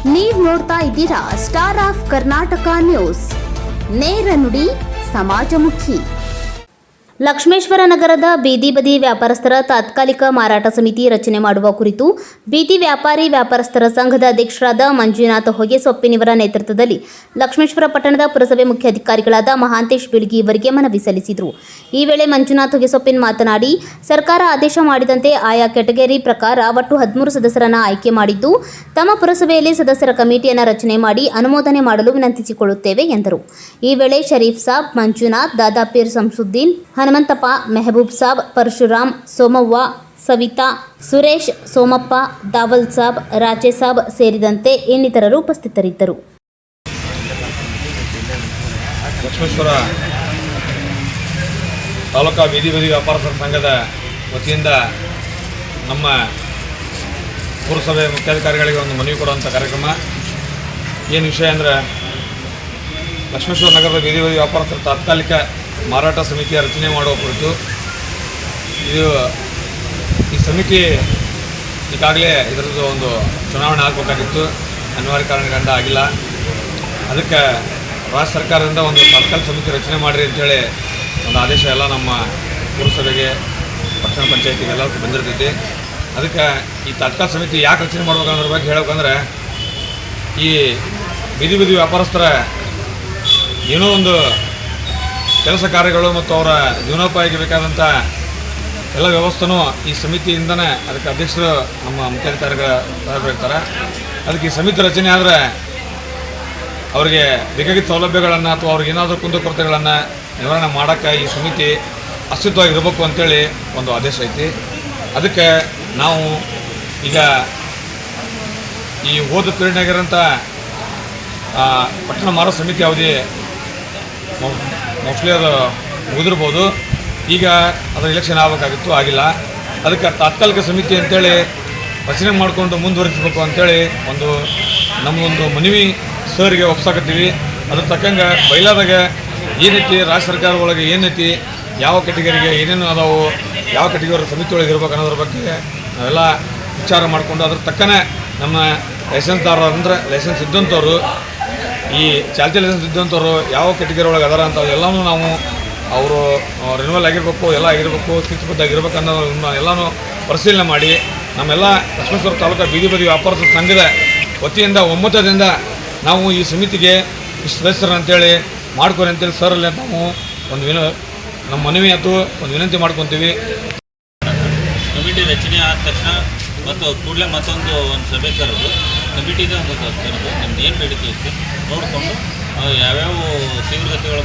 ನೀವು ನೋಡ್ತಾ ಇದ್ದೀರಾ ಸ್ಟಾರ್ ಆಫ್ ಕರ್ನಾಟಕ ನ್ಯೂಸ್, ನೇರ ನುಡಿ ಸಮಾಜಮುಖಿ. ಲಕ್ಷ್ಮೇಶ್ವರ ನಗರದ ಬೀದಿ ಬದಿ ವ್ಯಾಪಾರಸ್ಥರ ತಾತ್ಕಾಲಿಕ ಮಾರಾಟ ಸಮಿತಿ ರಚನೆ ಮಾಡುವ ಕುರಿತು ಬೀದಿ ವ್ಯಾಪಾರಸ್ಥರ ಸಂಘದ ಅಧ್ಯಕ್ಷರಾದ ಮಂಜುನಾಥ್ ಹೊಗೆಸೊಪ್ಪಿನವರ ನೇತೃತ್ವದಲ್ಲಿ ಲಕ್ಷ್ಮೇಶ್ವರ ಪಟ್ಟಣದ ಪುರಸಭೆ ಮುಖ್ಯಾಧಿಕಾರಿಗಳಾದ ಮಹಾಂತೇಶ್ ಬಿಳ್ಗಿ ಇವರಿಗೆ ಮನವಿ ಸಲ್ಲಿಸಿದರು. ಈ ವೇಳೆ ಮಂಜುನಾಥ್ ಹೊಗೆಸೊಪ್ಪಿನ ಮಾತನಾಡಿ, ಸರ್ಕಾರ ಆದೇಶ ಮಾಡಿದಂತೆ ಆಯಾ ಕೆಟಗರಿ ಪ್ರಕಾರ ಒಟ್ಟು 13 ಸದಸ್ಯರನ್ನು ಆಯ್ಕೆ ಮಾಡಿದ್ದು, ತಮ್ಮ ಪುರಸಭೆಯಲ್ಲಿ ಸದಸ್ಯರ ಕಮಿಟಿಯನ್ನು ರಚನೆ ಮಾಡಿ ಅನುಮೋದನೆ ಮಾಡಲು ವಿನಂತಿಸಿಕೊಳ್ಳುತ್ತೇವೆ ಎಂದರು. ಈ ವೇಳೆ ಶರೀಫ್ ಸಾಬ್, ಮಂಜುನಾಥ್, ದಾದಾಪೀರ್ ಸಂಸುದ್ದೀನ್, ಹನುಮಂತಪ್ಪ, ಮೆಹಬೂಬ್ ಸಾಬ್, ಪರಶುರಾಮ್, ಸೋಮವ್ವ, ಸವಿತಾ, ಸುರೇಶ್, ಸೋಮಪ್ಪ, ದಾವಲ್ ಸಾಬ್, ರಾಜೆ ಸಾಬ್ ಸೇರಿದಂತೆ ಇನ್ನಿತರರು ಉಪಸ್ಥಿತರಿದ್ದರು. ಲಕ್ಷ್ಮೇಶ್ವರ ತಾಲೂಕಾ ಬೀದಿ ಬದಿ ವ್ಯಾಪಾರಸ್ಥರ ಸಂಘದ ವತಿಯಿಂದ ನಮ್ಮ ಪುರಸಭೆ ಮುಖ್ಯಾಧಿಕಾರಿಗಳಿಗೆ ಒಂದು ಮನವಿ ಕೊಡುವಂಥ ಕಾರ್ಯಕ್ರಮ. ಏನು ವಿಷಯ ಅಂದರೆ, ಲಕ್ಷ್ಮೇಶ್ವರ ನಗರದ ಬೀದಿ ಬದಿ ವ್ಯಾಪಾರಸ್ಥರ ತಾತ್ಕಾಲಿಕ ಮಾರಾಟ ಸಮಿತಿಯ ರಚನೆ ಮಾಡುವ ಕುರಿತು. ಈ ಸಮಿತಿ ಈಗಾಗಲೇ ಇದರದ್ದು ಒಂದು ಚುನಾವಣೆ ಆಗಬೇಕಾಗಿತ್ತು, ಅನಿವಾರ್ಯ ಕಾರಣಗಳಿಂದ ಆಗಿಲ್ಲ. ಅದಕ್ಕೆ ರಾಜ್ಯ ಸರ್ಕಾರದಿಂದ ಒಂದು ತಾತ್ಕಾಲಿಕ ಸಮಿತಿ ರಚನೆ ಮಾಡಿರಿ ಅಂತೇಳಿ ಒಂದು ಆದೇಶ ಎಲ್ಲ ನಮ್ಮ ಪುರಸಭೆಗೆ, ಪಟ್ಟಣ ಪಂಚಾಯತಿಗೆ ಎಲ್ಲ ಬಂದಿರ್ತೈತಿ. ಅದಕ್ಕೆ ಈ ತಾತ್ಕಾಲಿಕ ಸಮಿತಿ ಯಾಕೆ ರಚನೆ ಮಾಡ್ಬೇಕನ್ನೋದ್ರ ಬಗ್ಗೆ ಹೇಳ್ಬೇಕಂದ್ರೆ, ಈ ಬೀದಿ ಬದಿ ವ್ಯಾಪಾರಸ್ಥರ ಏನೋ ಒಂದು ಕೆಲಸ ಕಾರ್ಯಗಳು ಮತ್ತು ಅವರ ಜೀವನೋಪಾಯಕ್ಕೆ ಬೇಕಾದಂಥ ಎಲ್ಲ ವ್ಯವಸ್ಥೆನೂ ಈ ಸಮಿತಿಯಿಂದನೇ, ಅದಕ್ಕೆ ಅಧ್ಯಕ್ಷರು ನಮ್ಮ ಮುಖ್ಯಾಧಿಕಾರಿಗಳು ಇರ್ತಾರೆ. ಅದಕ್ಕೆ ಈ ಸಮಿತಿ ರಚನೆ ಆದರೆ ಅವರಿಗೆ ಬೇಕಾಗಿದ್ದ ಸೌಲಭ್ಯಗಳನ್ನು ಅಥವಾ ಅವ್ರಿಗೆ ಏನಾದರೂ ಕುಂದುಕೊರತೆಗಳನ್ನು ನಿವಾರಣೆ ಮಾಡೋಕ್ಕೆ ಈ ಸಮಿತಿ ಅಸ್ತಿತ್ವವಾಗಿರಬೇಕು ಅಂತೇಳಿ ಒಂದು ಆದೇಶ ಐತಿ. ಅದಕ್ಕೆ ನಾವು ಈಗ ಈ ಹೋದ ಪೀರಿಯಡ್ನಾಗಿರೋಂಥ ಪಟ್ಟಣ ಮಾರಾಟ ಸಮಿತಿ ಅವಧಿ ಮೋಸ್ಟ್ಲಿ ಅದು ಮುಗಿದಿರ್ಬೋದು. ಈಗ ಅದರ ಎಲೆಕ್ಷನ್ ಆಗಬೇಕಾಗಿತ್ತು, ಆಗಿಲ್ಲ. ಅದಕ್ಕೆ ತಾತ್ಕಾಲಿಕ ಸಮಿತಿ ಅಂತೇಳಿ ರಚನೆ ಮಾಡಿಕೊಂಡು ಮುಂದುವರಿಸಬೇಕು ಅಂತೇಳಿ ನಮ್ಮದೊಂದು ಮನವಿ ಸರ್ಗೆ ಒಪ್ಸಾಕತ್ತೀವಿ. ಅದ್ರ ತಕ್ಕಂಗೆ ಬೈಲಾದಾಗ ಏನೈತಿ, ರಾಜ್ಯ ಸರ್ಕಾರ ಒಳಗೆ ಏನೈತಿ, ಯಾವ ಕೆಟಗರಿಗೆ ಏನೇನು ಅದಾವು, ಯಾವ ಕೆಟಗರಿ ಸಮಿತಿ ಒಳಗೆ ಇರ್ಬೇಕು ಅನ್ನೋದ್ರ ಬಗ್ಗೆ ನಾವೆಲ್ಲ ವಿಚಾರ ಮಾಡಿಕೊಂಡು ಅದ್ರ ತಕ್ಕನೇ ನಮ್ಮ ಲೈಸೆನ್ಸ್ದಾರರು ಅಂದರೆ ಲೈಸೆನ್ಸ್ ಇದ್ದಂಥವ್ರು, ಈ ಚಾಲ್ತಿ ಲೈಸೆನ್ಸ್ ಇದ್ದಂಥವ್ರು ಯಾವ ಕೆಟಗರಿ ಒಳಗೆ ಅದಾರ ಅಂತ ಎಲ್ಲನೂ ನಾವು ಅವರು ರಿನ್ಯೂವಲ್ ಆಗಿರಬೇಕು, ಎಲ್ಲ ಆಗಿರಬೇಕು, ಶಿಸ್ತುಬದ್ಧ ಆಗಿರ್ಬೇಕು ಅನ್ನೋದನ್ನ ಎಲ್ಲನೂ ಪರಿಶೀಲನೆ ಮಾಡಿ ನಮ್ಮೆಲ್ಲ ಲಕ್ಷ್ಮೇಶ್ವರ ತಾಲೂಕು ಬೀದಿ ಬದಿ ವ್ಯಾಪಾರಸ್ಥರ ಸಂಘದ ವತಿಯಿಂದ ಒಮ್ಮತದಿಂದ ನಾವು ಈ ಸಮಿತಿಗೆ ಇಷ್ಟು ಸದಸ್ಯರು ಅಂತೇಳಿ ಮಾಡ್ಕೊರಿ ಅಂತೇಳಿ ಸರಲ್ಲಿ ನಾವು ನಮ್ಮ ಮನವಿ ಆಯ್ತು, ಒಂದು ವಿನಂತಿ ಮಾಡ್ಕೊತೀವಿ. ಕಮಿಟಿ ರಚನೆ ಆದ ತಕ್ಷಣ ಮತ್ತು ಕೂಡಲೇ ಒಂದು ಸಭೆ ಕರೆದು ಕಮಿಟಿದ ಒಂದು ಕರೆದು ನಮ್ದು ಏನು ಬೇಡಿಕೆ ಇತ್ತು ನೋಡಿಕೊಂಡು ಯಾವ್ಯಾವ ತೀವ್ರಗತಿಗಳ